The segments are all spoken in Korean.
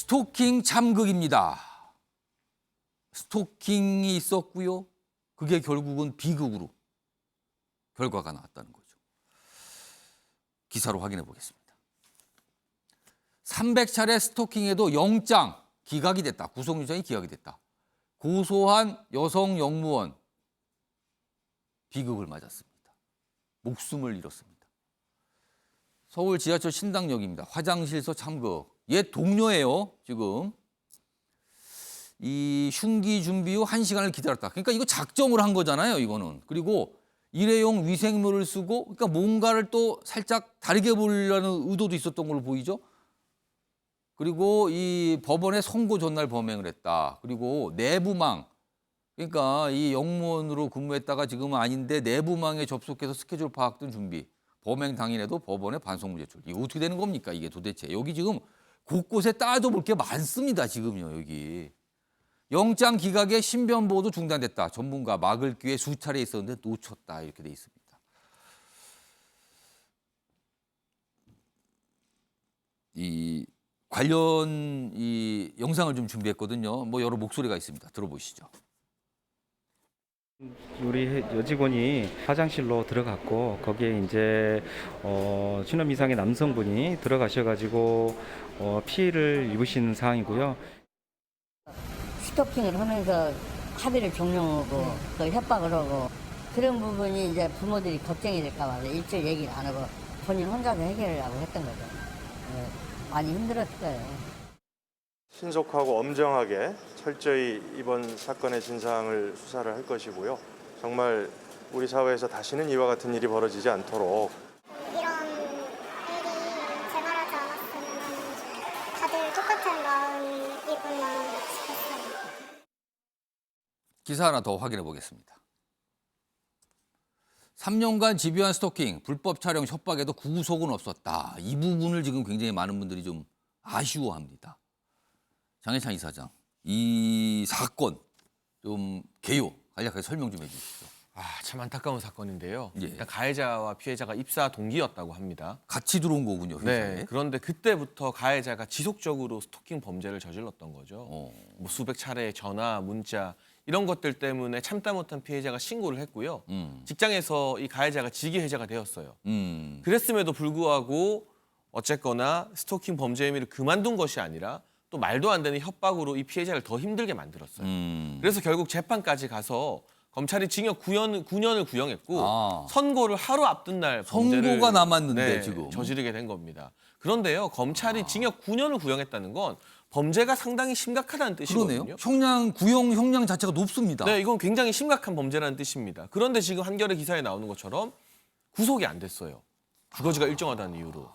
스토킹 참극입니다. 스토킹이 있었고요. 그게 결국은 비극으로 결과가 나왔다는 거죠. 기사로 확인해 보겠습니다. 300차례 스토킹에도 영장 기각이 됐다. 구속영장이 기각이 됐다. 고소한 여성 영무원 비극을 맞았습니다. 목숨을 잃었습니다. 서울 지하철 신당역입니다. 화장실에서 참극. 옛 동료예요, 지금. 이 흉기 준비 후 1시간을 기다렸다. 그러니까 이거 작정을 한 거잖아요, 이거는. 그리고 일회용 위생모를 쓰고, 그러니까 뭔가를 또 살짝 다르게 보려는 의도도 있었던 걸로 보이죠. 그리고 이 법원에 선고 전날 범행을 했다. 그리고 내부망. 그러니까 이 영무원으로 근무했다가 지금은 아닌데 내부망에 접속해서 스케줄 파악 등 준비. 범행 당일에도 법원에 반성문 제출. 이거 어떻게 되는 겁니까, 이게 도대체. 여기 지금 곳곳에 따져볼 게 많습니다, 지금요, 여기. 영장 기각에 신변 보호도 중단됐다. 전문가 막을 기회 수차례 있었는데 놓쳤다. 이렇게 돼 있습니다. 이 관련 이 영상을 좀 준비했거든요. 뭐 여러 목소리가 있습니다. 들어보시죠. 우리 여직원이 화장실로 들어갔고 거기에 이제 신원 이상의 남성분이 들어가셔가지고 피해를 입으신 상황이고요. 스토킹을 하면서 합의를 종용하고 또 협박을 하고 그런 부분이 이제 부모들이 걱정이 될까 봐 일절 얘기를 안 하고 본인 혼자서 해결하려고 했던 거죠. 많이 힘들었을 거예요. 신속하고 엄정하게 철저히 이번 사건의 진상을 수사를 할 것이고요. 정말 우리 사회에서 다시는 이와 같은 일이 벌어지지 않도록 이런 일이 재발하지 않았으면 다들 똑같은 마음이구나 싶었어요. 기사 하나 더 확인해 보겠습니다. 3년간 집요한 스토킹, 불법 촬영, 협박에도 구속은 없었다. 이 부분을 지금 굉장히 많은 분들이 좀 아쉬워합니다. 장해찬 이사장, 이 사건 좀 개요 간략하게 설명 좀 해주시죠. 참 안타까운 사건인데요. 예. 일단 가해자와 피해자가 입사 동기였다고 합니다. 같이 들어온 거군요, 회사에. 네. 그런데 그때부터 가해자가 지속적으로 스토킹 범죄를 저질렀던 거죠. 어. 뭐 수백 차례의 전화, 문자 이런 것들 때문에 참다 못한 피해자가 신고를 했고요. 직장에서 이 가해자가 직위 해제가 되었어요. 그랬음에도 불구하고 어쨌거나 스토킹 범죄 혐의를 그만둔 것이 아니라 또 말도 안 되는 협박으로 이 피해자를 더 힘들게 만들었어요. 그래서 결국 재판까지 가서 검찰이 징역 9년을 구형했고 선고를 하루 앞둔 날 범죄를 선고가 남았는데 지금 저지르게 된 겁니다. 그런데요, 검찰이 징역 9년을 구형했다는 건 범죄가 상당히 심각하다는 뜻이거든요. 그러네요. 형량 구형 형량 자체가 높습니다. 네, 이건 굉장히 심각한 범죄라는 뜻입니다. 그런데 지금 한겨레 기사에 나오는 것처럼 구속이 안 됐어요. 주거지가 일정하다는 이유로.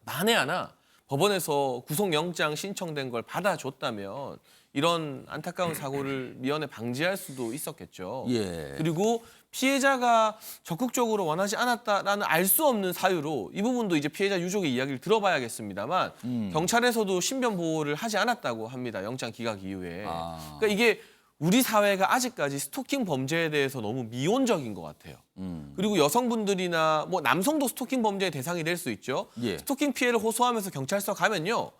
만에 하나 법원에서 구속영장 신청된 걸 받아줬다면 이런 안타까운 사고를 미연에 방지할 수도 있었겠죠. 예. 그리고 피해자가 적극적으로 원하지 않았다라는 알 수 없는 사유로 이 부분도 이제 피해자 유족의 이야기를 들어봐야겠습니다만 경찰에서도 신변 보호를 하지 않았다고 합니다. 영장 기각 이후에. 그러니까 이게 우리 사회가 아직까지 스토킹 범죄에 대해서 너무 미온적인 것 같아요. 그리고 여성분들이나 뭐 남성도 스토킹 범죄의 대상이 될 수 있죠. 예. 스토킹 피해를 호소하면서 경찰서 가면요.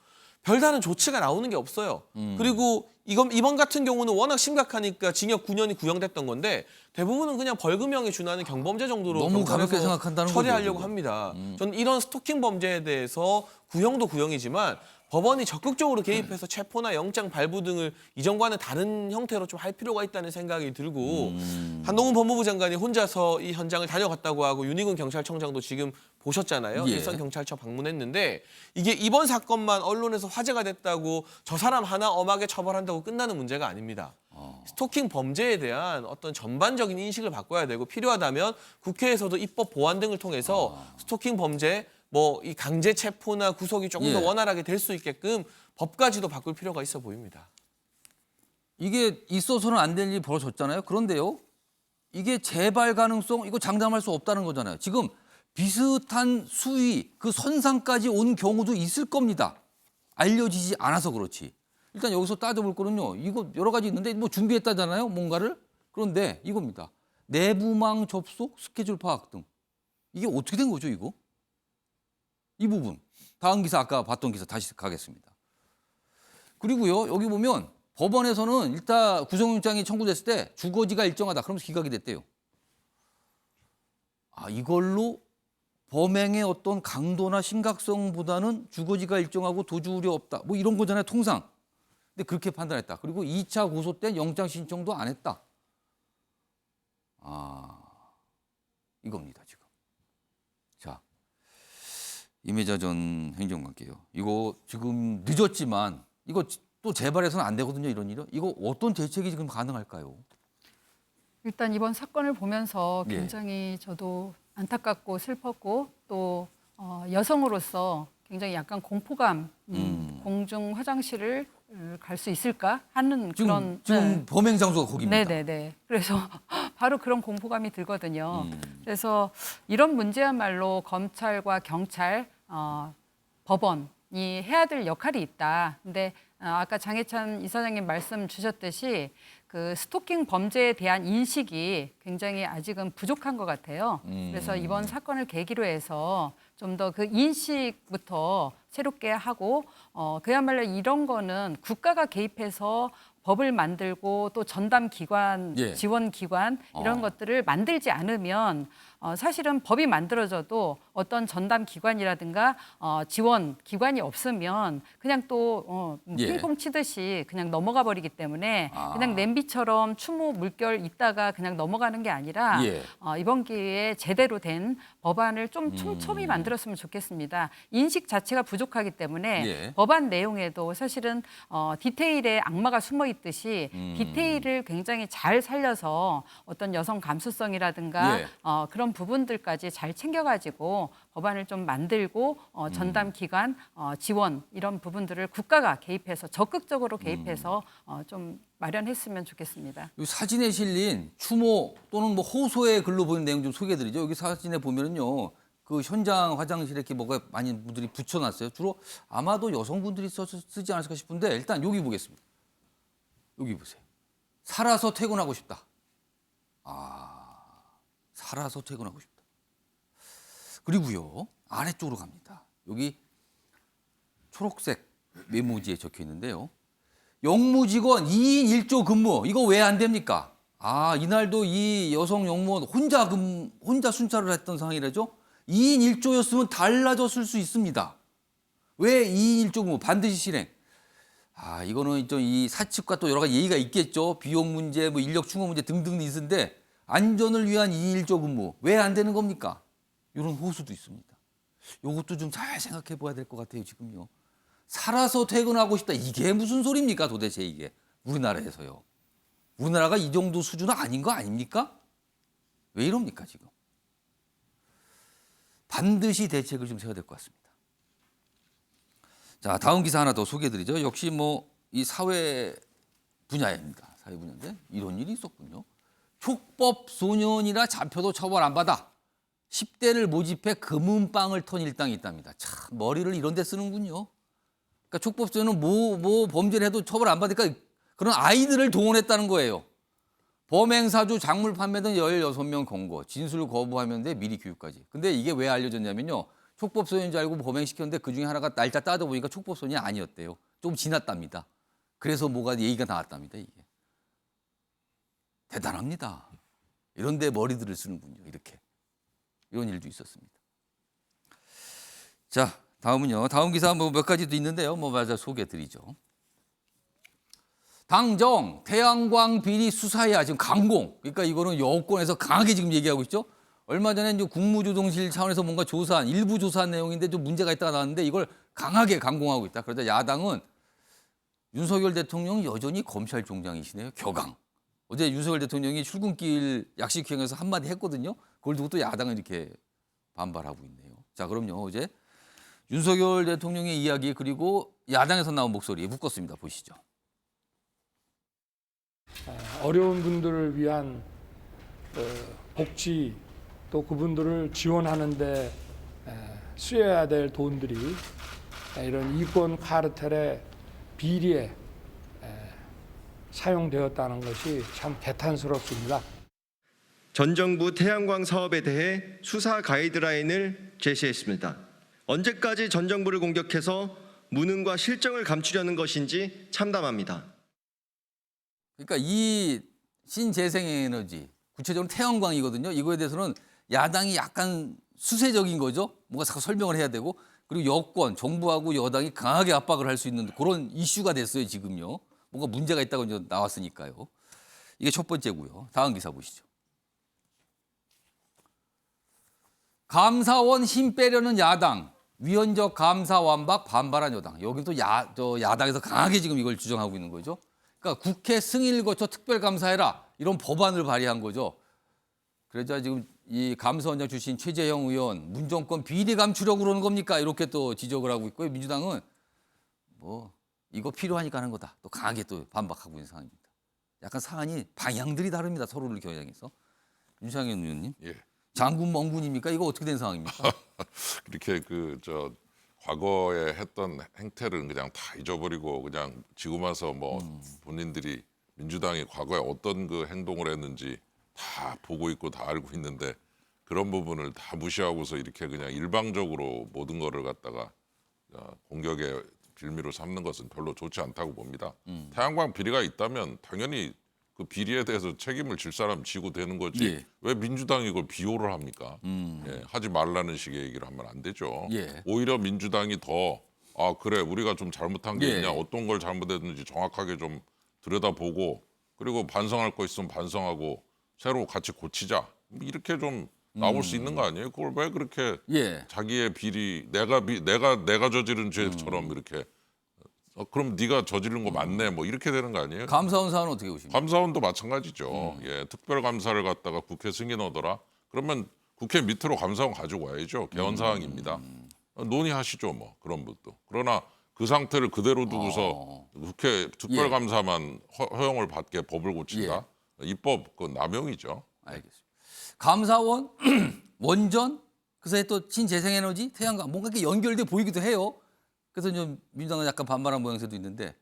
별다른 조치가 나오는 게 없어요. 그리고 이번 같은 경우는 워낙 심각하니까 징역 9년이 구형됐던 건데 대부분은 그냥 벌금형에 준하는 경범죄 정도로 너무 가볍게 경찰에서 생각한다는 처리하려고 거죠, 합니다. 저는 이런 스토킹 범죄에 대해서 구형도 구형이지만 법원이 적극적으로 개입해서 체포나 영장 발부 등을 이전과는 다른 형태로 좀 할 필요가 있다는 생각이 들고 한동훈 법무부 장관이 혼자서 이 현장을 다녀갔다고 하고 윤희근 경찰청장도 지금 보셨잖아요. 예. 일선경찰청 방문했는데 이게 이번 사건만 언론에서 화제가 됐다고 저 사람 하나 엄하게 처벌한다고 끝나는 문제가 아닙니다. 스토킹 범죄에 대한 어떤 전반적인 인식을 바꿔야 되고 필요하다면 국회에서도 입법 보완 등을 통해서 스토킹 범죄 뭐 이 강제 체포나 구속이 조금 더 예. 원활하게 될 수 있게끔 법까지도 바꿀 필요가 있어 보입니다. 이게 있어서는 안 될 일이 벌어졌잖아요. 그런데요, 이게 재발 가능성 이거 장담할 수 없다는 거잖아요. 지금 비슷한 수위 그 선상까지 온 경우도 있을 겁니다. 알려지지 않아서 그렇지. 일단 여기서 따져볼 거는요. 이거 여러 가지 있는데 뭐 준비했다잖아요. 뭔가를. 그런데 이겁니다. 내부망 접속, 스케줄 파악 등. 이게 어떻게 된 거죠, 이거? 이 부분. 다음 기사 아까 봤던 기사 다시 가겠습니다. 그리고요, 여기 보면 법원에서는 일단 구속영장이 청구됐을 때 주거지가 일정하다. 그러면서 기각이 됐대요. 아, 이걸로 범행의 어떤 강도나 심각성보다는 주거지가 일정하고 도주 우려 없다. 뭐 이런 거잖아요, 통상. 근데 그렇게 판단했다. 그리고 2차 고소 때 영장 신청도 안 했다. 아, 이겁니다, 지금. 자, 임혜자 전 행정관께요. 이거 지금 늦었지만 이거 또 재발해서는 안 되거든요, 이런 일은. 이거 어떤 대책이 지금 가능할까요? 일단 이번 사건을 보면서 예. 굉장히 저도 안타깝고 슬펐고 또 여성으로서 굉장히 약간 공포감, 공중 화장실을 갈 수 있을까 하는 그런 지금 범행 장소가 거기입니다. 네네네. 그래서 바로 그런 공포감이 들거든요. 그래서 이런 문제야말로 검찰과 경찰, 법원이 해야 될 역할이 있다. 근데 아까 장해찬 이사장님 말씀 주셨듯이 그 스토킹 범죄에 대한 인식이 굉장히 아직은 부족한 것 같아요. 그래서 이번 사건을 계기로 해서 좀 더 그 인식부터 새롭게 하고 그야말로 이런 거는 국가가 개입해서 법을 만들고 또 전담 기관, 예. 지원 기관 이런 것들을 만들지 않으면 사실은 법이 만들어져도 어떤 전담 기관이라든가 지원 기관이 없으면 그냥 또 예. 핑퐁 치듯이 그냥 넘어가 버리기 때문에 그냥 냄비처럼 추모 물결 있다가 그냥 넘어가는 게 아니라 예. 이번 기회에 제대로 된 법안을 좀 촘촘히 만들었으면 좋겠습니다. 인식 자체가 부족하기 때문에 예. 법안 내용에도 사실은 디테일에 악마가 숨어 있듯이 디테일을 굉장히 잘 살려서 어떤 여성 감수성이라든가 예. 그런 부분들까지 잘 챙겨가지고 법안을 좀 만들고 전담 기관 지원 이런 부분들을 국가가 개입해서 적극적으로 개입해서 좀 마련했으면 좋겠습니다. 이 사진에 실린 추모 또는 뭐 호소의 글로 보는 내용 좀 소개해드리죠. 여기 사진에 보면은요, 그 현장 화장실에 이렇게 뭐가 많은 분들이 붙여놨어요. 주로 아마도 여성분들이 쓰지 않았을까 싶은데 일단 여기 보겠습니다. 여기 보세요. 살아서 퇴근하고 싶다. 살아서 퇴근하고 싶다. 그리고요, 아래쪽으로 갑니다. 여기 초록색 메모지에 적혀 있는데요. 영무직원 2인 1조 근무, 이거 왜 안 됩니까? 이날도 이 여성 영무원 혼자 순찰을 했던 상황이라죠? 2인 1조였으면 달라졌을 수 있습니다. 왜 2인 1조 근무 반드시 실행? 이거는 좀 이 사측과 또 여러 가지 예의가 있겠죠. 비용 문제, 뭐 인력 충원 문제 등등 있는데 안전을 위한 2인 1조 근무 왜 안 되는 겁니까? 이런 호소도 있습니다. 이것도 좀 잘 생각해 봐야 될 것 같아요, 지금요. 살아서 퇴근하고 싶다. 이게 무슨 소리입니까, 도대체 이게. 우리나라에서요. 우리나라가 이 정도 수준은 아닌 거 아닙니까? 왜 이럽니까, 지금? 반드시 대책을 좀 세워야 될 것 같습니다. 자, 다음 기사 하나 더 소개해드리죠. 역시 뭐 이 사회 분야입니다. 사회 분야인데 이런 일이 있었군요. 촉법 소년이라 잡혀도 처벌 안 받아. 10대를 모집해 금은방을 턴 일당이 있답니다. 참 머리를 이런 데 쓰는군요. 그러니까 촉법 소년은 뭐 범죄를 해도 처벌 안 받으니까 그런 아이들을 동원했다는 거예요. 범행사주, 작물 판매 등 16명 검거, 진술 거부하면 돼 미리 교육까지. 근데 이게 왜 알려졌냐면요. 촉법소년인 줄 알고 범행시켰는데 그중에 하나가 날짜 따져보니까 촉법소년이 아니었대요. 좀 지났답니다. 그래서 뭐가 얘기가 나왔답니다. 이게. 대단합니다. 이런 데 머리들을 쓰는군요. 이렇게. 이런 일도 있었습니다. 자, 다음은요. 다음 기사 뭐 몇 가지도 있는데요. 뭐 맞아 소개해드리죠. 당정 태양광 비리 수사해야 지금 강공. 그러니까 이거는 여권에서 강하게 지금 얘기하고 있죠. 얼마 전에 이제 국무조정실 차원에서 뭔가 조사한 일부 조사한 내용인데 좀 문제가 있다가 나왔는데 이걸 강하게 강공하고 있다. 그러자 야당은 윤석열 대통령이 여전히 검찰총장이시네요. 격앙. 어제 윤석열 대통령이 출근길 약식행에서 한마디 했거든요. 그걸 두고 또 야당은 이렇게 반발하고 있네요. 자, 그럼요. 어제 윤석열 대통령의 이야기 그리고 야당에서 나온 목소리 묶었습니다. 보시죠. 어려운 분들을 위한 복지 또 그분들을 지원하는 데 쓰여야 될 돈들이 이런 이권 카르텔의 비리에 사용되었다는 것이 참 개탄스럽습니다. 전 정부 태양광 사업에 대해 수사 가이드라인을 제시했습니다. 언제까지 전 정부를 공격해서 무능과 실정을 감추려는 것인지 참담합니다. 그러니까 이 신재생에너지, 구체적으로 태양광이거든요. 이거에 대해서는 야당이 약간 수세적인 거죠. 뭔가 자꾸 설명을 해야 되고, 그리고 여권, 정부하고 여당이 강하게 압박을 할 수 있는 그런 이슈가 됐어요, 지금요. 뭔가 문제가 있다고 이제 나왔으니까요. 이게 첫 번째고요. 다음 기사 보시죠. 감사원 힘 빼려는 야당, 위헌적 감사 완박 반발한 여당. 여기 또 야당에서 강하게 지금 이걸 주장하고 있는 거죠. 그러니까 국회 승인을 거쳐 특별감사해라, 이런 법안을 발의한 거죠. 그러자 지금 이 감사원장 출신 최재형 의원, 문정권 비리 감추려고 그러는 겁니까? 이렇게 또 지적을 하고 있고요. 민주당은 뭐 이거 필요하니까 하는 거다, 또 강하게 또 반박하고 있는 상황입니다. 약간 사안이 방향들이 다릅니다. 서로를 겨냥해서. 윤상현 의원님, 예. 장군 멍군입니까? 이거 어떻게 된 상황입니까? 이렇게 과거에 했던 행태를 그냥 다 잊어버리고 그냥 지금 와서 뭐 본인들이 민주당이 과거에 어떤 그 행동을 했는지 다 보고 있고 다 알고 있는데 그런 부분을 다 무시하고서 이렇게 그냥 일방적으로 모든 거를 갖다가 공격의 빌미로 삼는 것은 별로 좋지 않다고 봅니다. 태양광 비리가 있다면 당연히 그 비리에 대해서 책임을 질 사람 지고 되는 거지. 예. 왜 민주당이 이걸 비호를 합니까? 예, 하지 말라는 식의 얘기를 하면 안 되죠. 예. 오히려 민주당이 더 그래 우리가 좀 잘못한 게 예. 있냐, 어떤 걸 잘못했는지 정확하게 좀 들여다보고 그리고 반성할 거 있으면 반성하고 새로 같이 고치자, 이렇게 좀 나올 수 있는 거 아니에요? 그걸 왜 그렇게 예. 자기의 비리 내가 저지른 죄처럼 이렇게 그럼 네가 저지른 거 맞네 뭐 이렇게 되는 거 아니에요? 감사원 사안은 어떻게 보십니까? 감사원도 마찬가지죠. 예, 특별 감사를 갖다가 국회 승인하더라. 그러면 국회 밑으로 감사원 가지고 와야죠. 개헌 사항입니다. 논의하시죠, 뭐 그런 것도. 그러나 그 상태를 그대로 두고서 국회 특별 감사만 허용을 받게 법을 고친다. 입법 그 남용이죠. 알겠습니다. 감사원, 원전, 그 사이에 또 신재생에너지, 태양광, 뭔가 이렇게 연결돼 보이기도 해요. 그래서 좀 민주당은 약간 반발한 모양새도 있는데,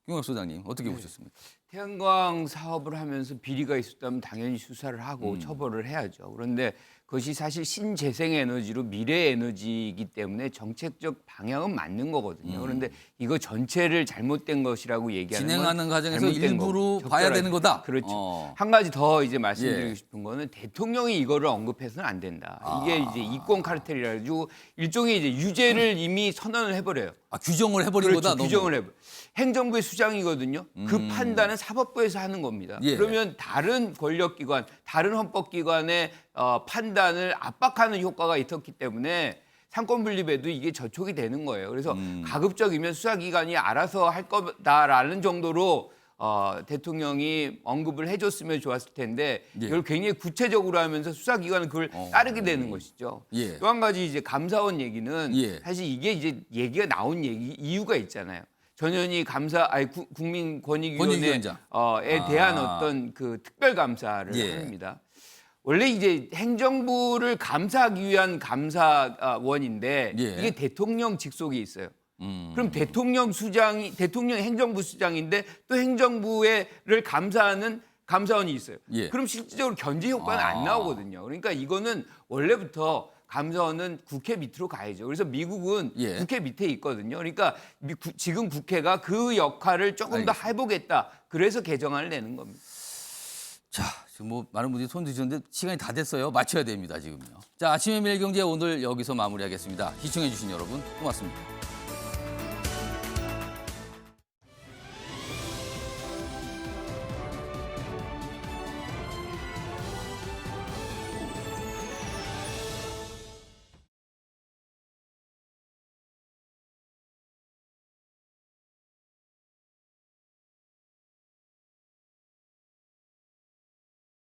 김광석 소장님 어떻게 보셨습니까? 태양광 사업을 하면서 비리가 있었다면 당연히 수사를 하고 처벌을 해야죠. 그런데 그것이 사실 신재생에너지로 미래에너지이기 때문에 정책적 방향은 맞는 거거든요. 그런데 이거 전체를 잘못된 것이라고 얘기하는 진행하는 건 과정에서 잘못된 일부로 거고, 봐야 적절하지. 되는 거다. 그렇죠. 한 가지 더 이제 말씀드리고 예. 싶은 거는 대통령이 이거를 언급해서는 안 된다. 이게 이제 이권 카르텔이라 가지고 일종의 이제 유죄를 이미 선언을 해버려요. 규정을 해버린 그렇죠. 거다. 규정을 해버. 행정부의 수장이거든요. 그 판단은 사법부에서 하는 겁니다. 예. 그러면 다른 권력기관, 다른 헌법기관의 판단을 압박하는 효과가 있었기 때문에 상권분립에도 이게 저촉이 되는 거예요. 그래서 가급적이면 수사기관이 알아서 할 거다라는 정도로 대통령이 언급을 해줬으면 좋았을 텐데 예. 이걸 굉장히 구체적으로 하면서 수사기관은 그걸 따르게 되는 것이죠. 예. 또 한 가지 이제 감사원 얘기는 예. 사실 이게 이제 얘기가 나온 이유가 있잖아요. 전현희 국민권익위원회에 권익위원장. 대한 어떤 그 특별 감사를 예. 합니다. 원래 이제 행정부를 감사하기 위한 감사원인데 예. 이게 대통령 직속에 있어요. 그럼 대통령 행정부 수장인데 또 행정부를 감사하는 감사원이 있어요. 예. 그럼 실질적으로 견제 효과는 안 나오거든요. 그러니까 이거는 원래부터 감사원은 국회 밑으로 가야죠. 그래서 미국은 예. 국회 밑에 있거든요. 그러니까 지금 국회가 그 역할을 조금 더 해보겠다. 그래서 개정안을 내는 겁니다. 자, 지금 뭐 많은 분들이 손 드셨는데 시간이 다 됐어요. 마쳐야 됩니다, 지금요. 자, 아침의 매일경제 오늘 여기서 마무리하겠습니다. 시청해 주신 여러분 고맙습니다.